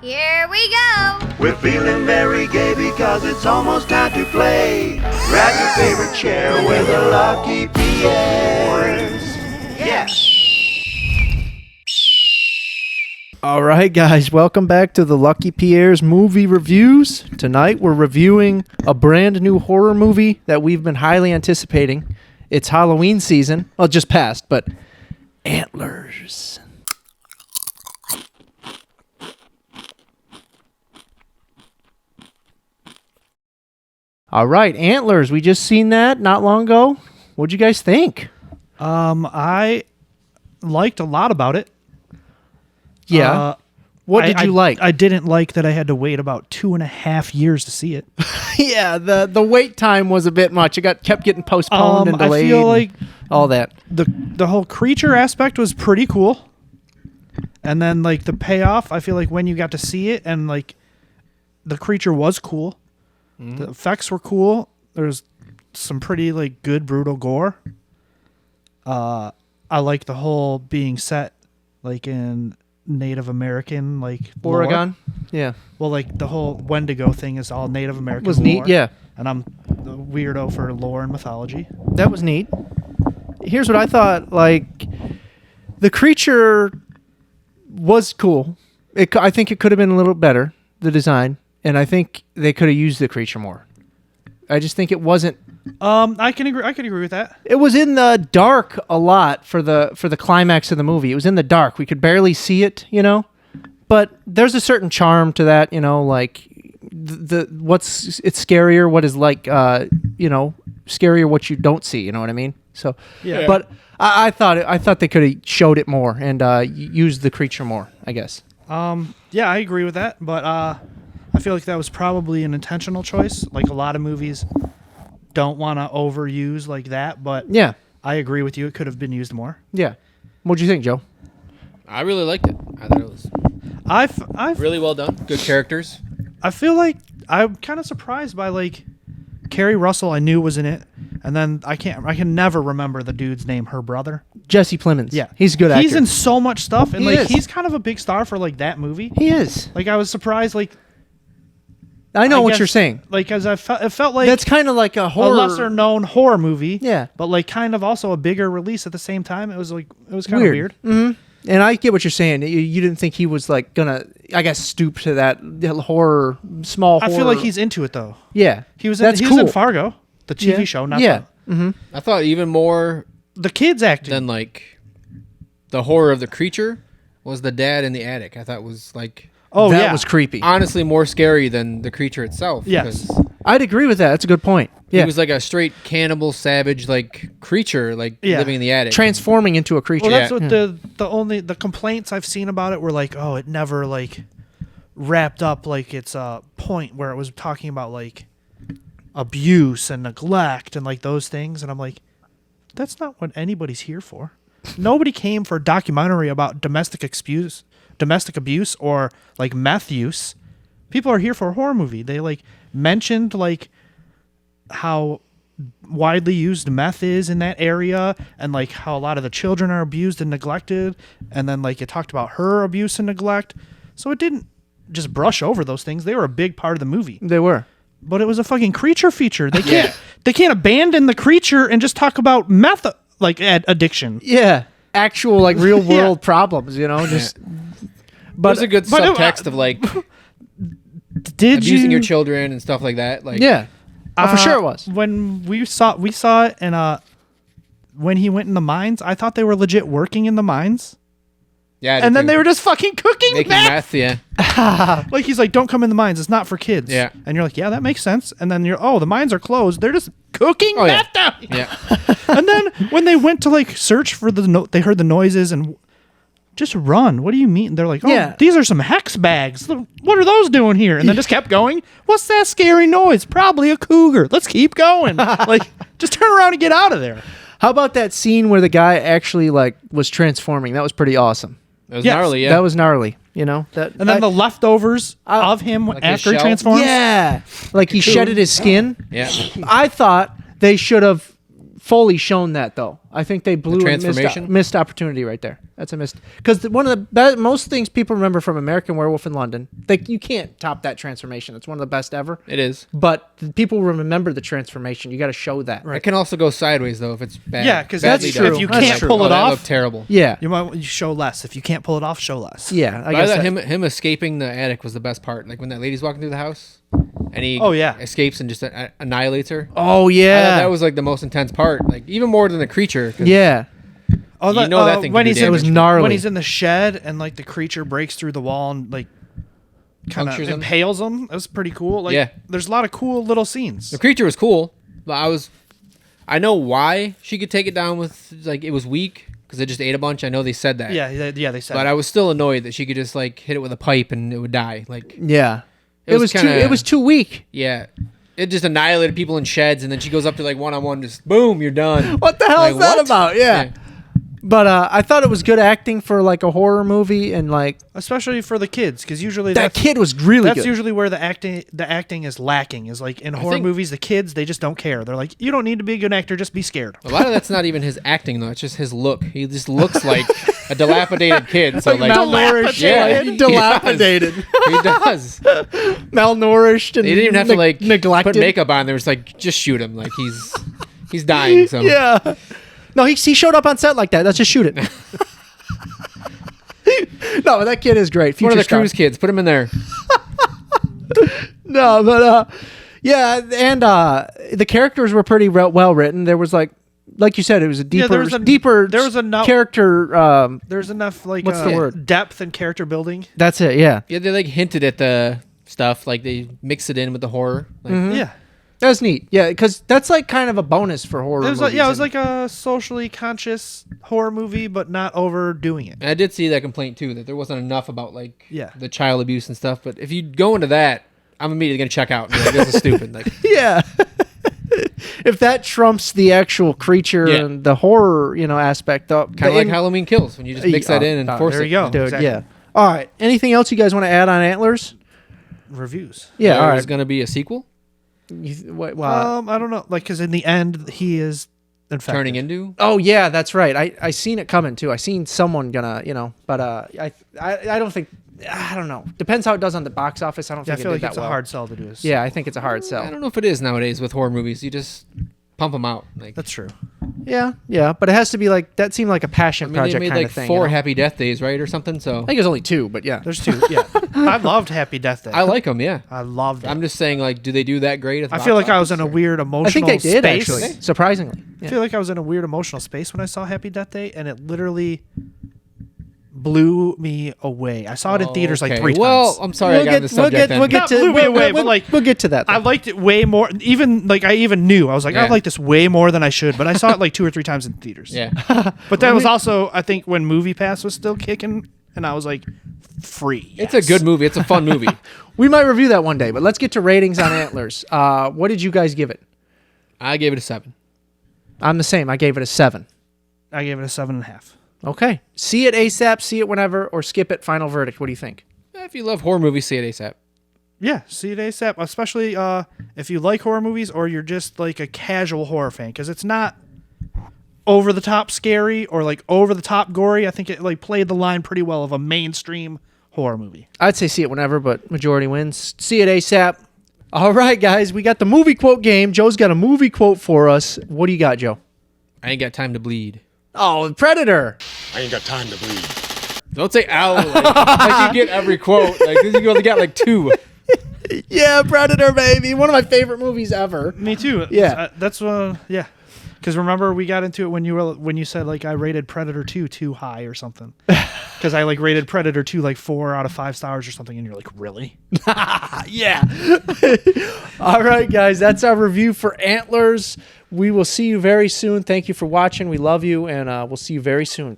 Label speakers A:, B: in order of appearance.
A: Here we go!
B: We're feeling very gay because it's almost time to play. Grab your favorite chair with the Lucky Pierres. Yeah!
C: All right, guys, welcome back to the Lucky Pierre's movie reviews. Tonight, we're reviewing a brand new horror movie that we've been highly anticipating. It's Halloween season. Well, just passed, but Antlers. All right, Antlers. We just seen that not long ago. What'd you guys think?
D: I liked a lot about it.
C: Yeah. What did you like?
D: I didn't like that I had to wait about 2.5 years to see it.
C: Yeah, the wait time was a bit much. It kept getting postponed and delayed.
D: I feel like
C: all that.
D: The whole creature aspect was pretty cool. And then like the payoff, I feel like when you got to see it and like the creature was cool. Mm-hmm. The effects were cool. There's some pretty like good brutal gore. I like the whole being set like in Native American like
C: Oregon.
D: lore.
C: Yeah.
D: Well, like the whole Wendigo thing is all Native American.
C: Was
D: lore,
C: neat. Yeah.
D: And I'm the weirdo for lore and mythology.
C: That was neat. Here's what I thought. Like the creature was cool. I think it could have been a little better, the design, and I think they could have used the creature more. I just think it wasn't.
D: I can agree with that.
C: It was in the dark a lot for the climax of the movie. It was in the dark. We could barely see it, you know. But there's a certain charm to that, you know. Like it's scarier. What is like, scarier what you don't see. You know what I mean? So
D: yeah.
C: But I thought they could have showed it more and used the creature more, I guess.
D: Yeah, I agree with that. But I feel like that was probably an intentional choice. Like a lot of movies don't want to overuse like that, but
C: yeah,
D: I agree with you. It could have been used more.
C: Yeah. What'd you think, Joe?
E: I really liked it. I thought it was
D: I've
E: really well done. Good characters.
D: I feel like I'm kind of surprised by like Carrie Russell. I knew was in it, and then I can never remember the dude's name. Her brother,
C: Jesse Plemons.
D: Yeah,
C: he's a good actor.
D: He's in so much stuff, and
C: He is.
D: he's kind of a big star for like that movie.
C: He is.
D: Like I was surprised. Like
C: I know what
D: guess,
C: you're saying.
D: Like, because it felt like
C: that's kind of like a horror,
D: lesser known horror movie.
C: Yeah,
D: but like kind of also a bigger release at the same time. It was kind of weird.
C: Mm-hmm. And I get what you're saying. You didn't think he was like gonna, I guess, stoop to that small horror.
D: I feel like he's into it though.
C: Yeah,
D: he was
C: cool.
D: in Fargo, the TV show. Not
C: Mm-hmm.
E: I thought even more
D: the kids acting
E: than like the horror of the creature was the dad in the attic. I thought was like.
D: Oh,
C: that was creepy.
E: Honestly, more scary than the creature itself.
D: Yes.
C: I'd agree with that. That's a good point. Yeah.
E: He was like a straight cannibal, savage, like creature, like living in the attic.
C: Transforming into a creature.
D: Well, that's what the complaints I've seen about it were like, oh, it never like wrapped up like its a point where it was talking about like abuse and neglect and like those things. And I'm like, that's not what anybody's here for. Nobody came for a documentary about domestic abuse or like meth use. People are here for a horror movie. They like mentioned like how widely used meth is in that area and like how a lot of the children are abused and neglected, and then like it talked about her abuse and neglect. So it didn't just brush over those things. They were a big part of the movie.
C: They were.
D: But it was a fucking creature feature. They can't abandon the creature and just talk about meth like addiction.
C: Yeah. Actual like real world problems, you know, just
E: but there's a good subtext of like abusing your children and stuff like that. Like
C: for sure it was.
D: When we saw it and when he went in the mines, I thought they were legit working in the mines.
E: Yeah.
D: And then they were just fucking cooking
E: making meth. Yeah.
D: Like he's like, don't come in the mines. It's not for kids.
E: Yeah.
D: And you're like, yeah, that makes sense. And then the mines are closed. They're just cooking meth down.
E: Yeah.
D: And then when they went to like search for they heard the noises and just run. What do you mean? They're like, oh, these are some hex bags. What are those doing here? And then just kept going. What's that scary noise? Probably a cougar. Let's keep going. Like, just turn around and get out of there.
C: How about that scene where the guy actually like was transforming? That was pretty awesome.
E: It was gnarly, yeah.
C: That was gnarly, you know?
D: And then the leftovers of him
E: like
D: after he transforms.
C: Yeah. Like he shedded his skin.
E: Yeah.
C: I thought they should have fully shown that though. I think they blew a
E: transformation?
C: missed opportunity right there. That's a missed because one of the most things people remember from American Werewolf in London, like you can't top that transformation. It's one of the best ever.
E: It is.
C: But people remember the transformation. You got to show that.
E: It can also go sideways though if it's bad.
D: Yeah, because
C: Badly
D: that's true.
C: done.
D: If you
C: That's
D: can't
C: true.
D: pull it
E: that
D: off,
E: looked terrible.
C: Yeah.
D: you might show less. If you can't pull it off, show less.
C: Yeah. I
E: But I
C: guess
E: thought
C: that-
E: him escaping the attic was the best part. Like when that lady's walking through the house, and he escapes and just annihilates her.
C: Oh
E: I
C: yeah.
E: thought that was like the most intense part. Like even more than the creature. 'Cause
C: Yeah.
D: Oh,
E: You know that thing
D: when
E: can do
D: he's in,
C: It was
E: damage.
C: gnarly.
D: when he's in the shed and like the creature breaks through the wall and like kind of
E: Punctures him.
D: impales him. That was pretty cool. Like,
E: Yeah.
D: there's a lot of cool little scenes.
E: The creature was cool, but I know why she could take it down with like it was weak because it just ate a bunch. I know they said that.
D: Yeah, they said.
E: But I was still annoyed that she could just like hit it with a pipe and it would die. Like
C: Yeah.
E: It was
C: too.
E: kinda-
C: It was too weak.
E: yeah, it just annihilated people in sheds, and then she goes up to like one-on-one, just boom, you're done.
C: What the hell
E: Like,
C: is that
E: what?
C: about? Yeah. But I thought it was good acting for like a horror movie, and like
D: especially for the kids, because usually
C: that kid was really
D: that's
C: good.
D: usually where the acting is lacking. Is like in horror
E: think-
D: movies, the kids they just don't care. They're like, you don't need to be a good actor, just be scared.
E: A lot of that's not even his acting though; it's just his look. He just looks like a dilapidated kid. So like,
C: malnourished.
E: Yeah, he
C: dilapidated,
E: he does.
C: malnourished, and
E: He didn't even have to like
C: neglected.
E: put makeup on. There was like just shoot him. Like he's dying. So
C: Yeah. No, he showed up on set like that. Let's just shoot it. No, that kid is great.
E: one of
C: Future
E: the
C: star.
E: Cruise kids. Put him in there.
C: No, but yeah, and the characters were pretty well written. There was like you said, it was a deeper,
D: there was a-
C: deeper
D: there was enough-
C: character.
D: There's enough like
C: What's the word?
D: depth and character building.
C: That's it. Yeah,
E: Yeah, they like hinted at the stuff. Like they mix it in with the horror. Like,
D: Yeah,
C: that's neat. Yeah, because that's like kind of a bonus for horror.
D: it was
C: movies.
D: like, it was like a socially conscious horror movie, but not overdoing it.
E: And I did see that complaint too, that there wasn't enough about like
D: Yeah.
E: the child abuse and stuff. But if you go into that, I'm immediately gonna check out. And be like, this is stupid. Like,
C: yeah. If that trumps the actual creature
E: Yeah.
C: and the horror, aspect,
E: kind of like Halloween Kills when you just mix that in and force
D: there
E: it.
D: you go.
C: dude.
D: Exactly.
C: Yeah. All right. Anything else you guys want to add on Antlers?
D: Reviews.
C: Yeah.
E: There
C: all
E: was
C: right.
E: gonna be a sequel
C: What?
D: I don't know, like because in the end he is infected.
E: turning into.
C: Oh yeah, that's right. I seen it coming too. I seen someone gonna, but I don't think, I don't know. Depends how it does on the box office. I don't
D: Yeah, I
C: think
D: feel
C: it
D: like
C: did
D: it's
C: that
D: a
C: well.
D: hard sell to do this.
C: Yeah, I think it's a hard
E: I
C: sell.
E: don't know if it is nowadays with horror movies. You just pump them out. Like
D: That's true.
C: Yeah, but it has to be like that. Seemed like a passion
E: I mean,
C: project
E: they made
C: kind
E: like
C: of thing.
E: 4
C: you know?
E: Happy Death Days, right, or something. So
C: I think it was only 2, but yeah.
D: There's 2. Yeah, I loved Happy Death Day.
E: I like them. Yeah,
D: I loved it.
E: I'm just saying, like, do they do that great? At the
D: I feel
E: box
D: like I was in a
E: office, or-
D: weird emotional
C: I think they did
D: space.
C: actually, surprisingly.
D: I
C: Yeah.
D: feel like I was in a weird emotional space when I saw Happy Death Day, and it literally blew me away. I saw it in theaters like
E: Okay.
D: 3
E: Well,
D: times.
E: I'm sorry I got on the subject. then.
C: we'll get
D: Not
C: to
D: blew me away, but, like,
C: we'll get to that.
D: I
C: though.
D: liked it way more. Even like I even knew I was like I
E: Yeah.
D: like this way more than I should. But I saw it like 2 or 3 times in theaters.
E: Yeah,
D: But that was also I think when Movie Pass was still kicking, and I was like free.
E: it's a good movie. It's a fun movie.
C: We might review that one day, but let's get to ratings on Antlers. What did you guys give it?
E: I gave it a 7.
C: I'm the same. I gave it a 7.
D: I gave it a 7.5.
C: Okay. See it ASAP, see it whenever, or skip it. Final verdict. What do you think?
E: If you love horror movies, see it ASAP.
D: Yeah, see it ASAP. Especially if you like horror movies or you're just like a casual horror fan, because it's not over the top scary or like over the top gory. I think it like played the line pretty well of a mainstream horror movie.
C: I'd say see it whenever, but majority wins. See it ASAP. All right, guys. We got the movie quote game. Joe's got a movie quote for us. What do you got, Joe?
E: I ain't got time to bleed.
C: Oh, Predator.
A: I ain't got time to bleed.
E: Don't say ow. Like you get every quote. Like you only got like 2.
C: Yeah, Predator, baby. One of my favorite movies ever.
D: Me too.
C: Yeah.
D: That's yeah. Because remember we got into it when you said like I rated Predator 2 too high or something. Because I like rated Predator 2 like 4 out of 5 stars or something, and you're like, really?
C: Yeah. All right, guys. That's our review for Antlers. We will see you very soon. Thank you for watching. We love you, and we'll see you very soon.